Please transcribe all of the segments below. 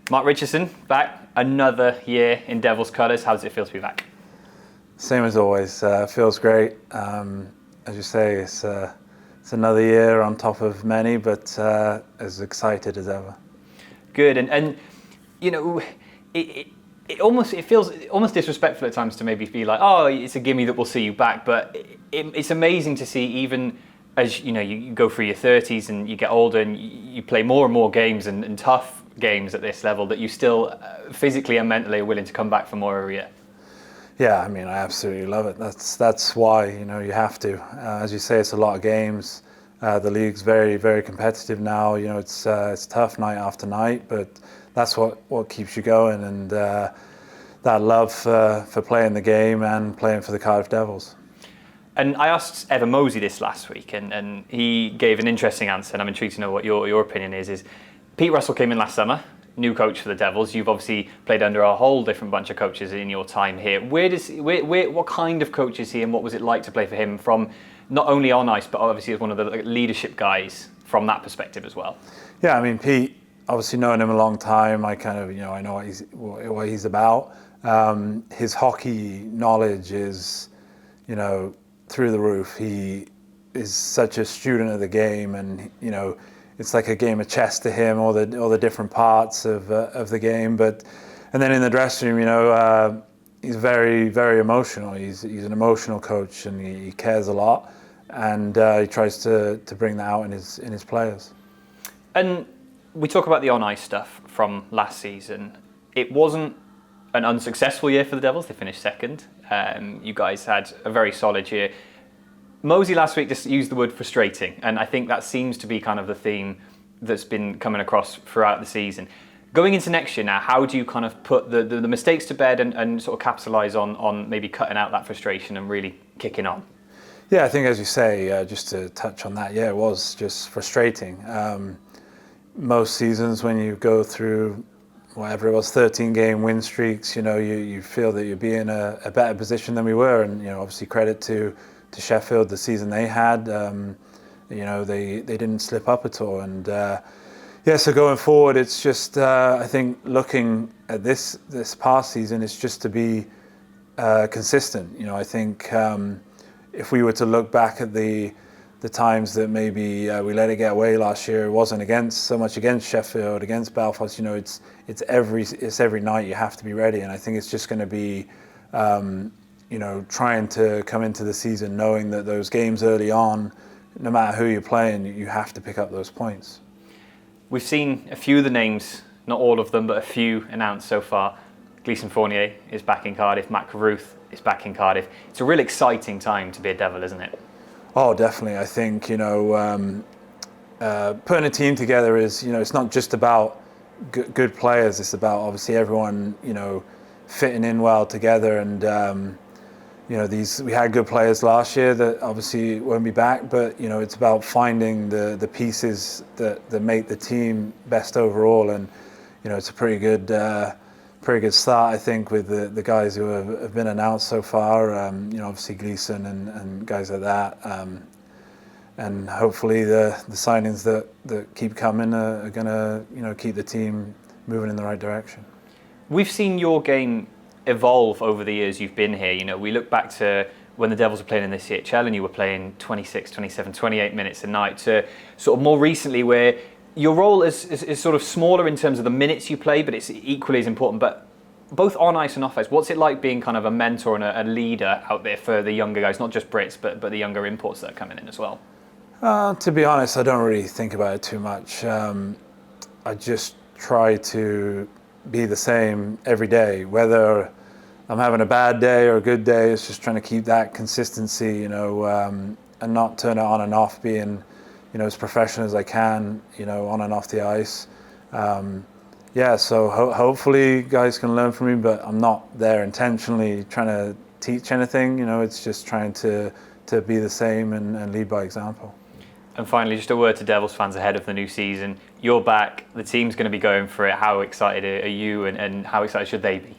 Mark Richardson, back another year in Devils colours. How does it feel to be back? Same as always. Feels great. As you say, it's another year on top of many, but as excited as ever. Good, and you know, it feels almost disrespectful at times to maybe be like, oh, it's a gimme that we'll see you back. But it's amazing to see, even as you go through your 30s and you get older and you play more and more games and tough games at this level, that you still physically and mentally are willing to come back for more every year. Yeah, I mean, I absolutely love it. That's why you have to. As you say, it's a lot of games. The league's very, very competitive now. It's tough night after night, but that's what keeps you going, and that love for playing the game and playing for the Cardiff Devils. And I asked Evan Mosey this last week, and he gave an interesting answer, and I'm intrigued to know what your opinion is Pete Russell came in last summer, new coach for the Devils. You've obviously played under a whole different bunch of coaches in your time here. What kind of coach is he, and what was it like to play for him from not only on ice, but obviously as one of the leadership guys from that perspective as well? Yeah, I mean, Pete, obviously knowing him a long time, I kind of, I know what he's about. His hockey knowledge is, through the roof. He is such a student of the game, and it's like a game of chess to him, all the different parts of the game. And then in the dressing room, he's very, very emotional. He's an emotional coach, and he cares a lot, and he tries to bring that out in his players. And we talk about the on-ice stuff from last season. It wasn't an unsuccessful year for the Devils. They finished second. You guys had a very solid year. Mosey last week just used the word frustrating, and I think that seems to be kind of the theme that's been coming across throughout the season. Going into next year now, how do you kind of put the mistakes to bed and sort of capitalise on maybe cutting out that frustration and really kicking on? Yeah, I think, as you say, just to touch on that, yeah, it was just frustrating. Most seasons when you go through whatever it was, 13-game win streaks, you feel that you'll be in a better position than we were, and obviously credit to Sheffield, the season they had. They didn't slip up at all, and so going forward, it's just I think looking at this past season, it's just to be consistent. I think if we were to look back at the times that maybe we let it get away last year, it wasn't so much against Sheffield, against Belfast. It's every night you have to be ready, and I think it's just going to be trying to come into the season knowing that those games early on, no matter who you're playing, you have to pick up those points. We've seen a few of the names, not all of them, but a few announced so far. Gleeson Fournier is back in Cardiff. Matt Carruth is back in Cardiff. It's a real exciting time to be a Devil, isn't it? Oh, definitely. I think, putting a team together is, it's not just about good players. It's about obviously everyone, fitting in well together. And, we had good players last year that obviously won't be back, but, it's about finding the pieces that make the team best overall. And, it's a pretty good start, I think, with the guys who have been announced so far. Obviously Gleeson and guys like that. And hopefully the signings that keep coming are going to, keep the team moving in the right direction. We've seen your game evolve over the years you've been here. We look back to when the Devils were playing in the CHL and you were playing 26, 27, 28 minutes a night, to sort of more recently where your role is sort of smaller in terms of the minutes you play, but it's equally as important. But both on ice and off ice, what's it like being kind of a mentor and a leader out there for the younger guys, not just Brits, but the younger imports that are coming in as well? To be honest, I don't really think about it too much. I just try to be the same every day, whether I'm having a bad day or a good day. It's just trying to keep that consistency, and not turn it on and off, being, as professional as I can, on and off the ice. So hopefully guys can learn from me, but I'm not there intentionally trying to teach anything. It's just trying to be the same and lead by example. And finally, just a word to Devils fans ahead of the new season. You're back, the team's going to be going for it. How excited are you, and how excited should they be?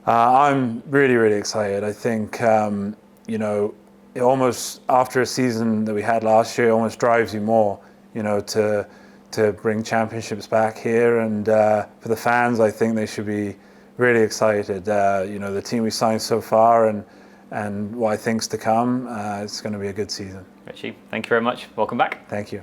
I'm really, really excited. I think, it almost, after a season that we had last year, it almost drives you more, to to bring championships back here, and for the fans, I think they should be really excited. You know, the team we signed so far, and what I think's to come, it's going to be a good season. Richie, thank you very much. Welcome back. Thank you.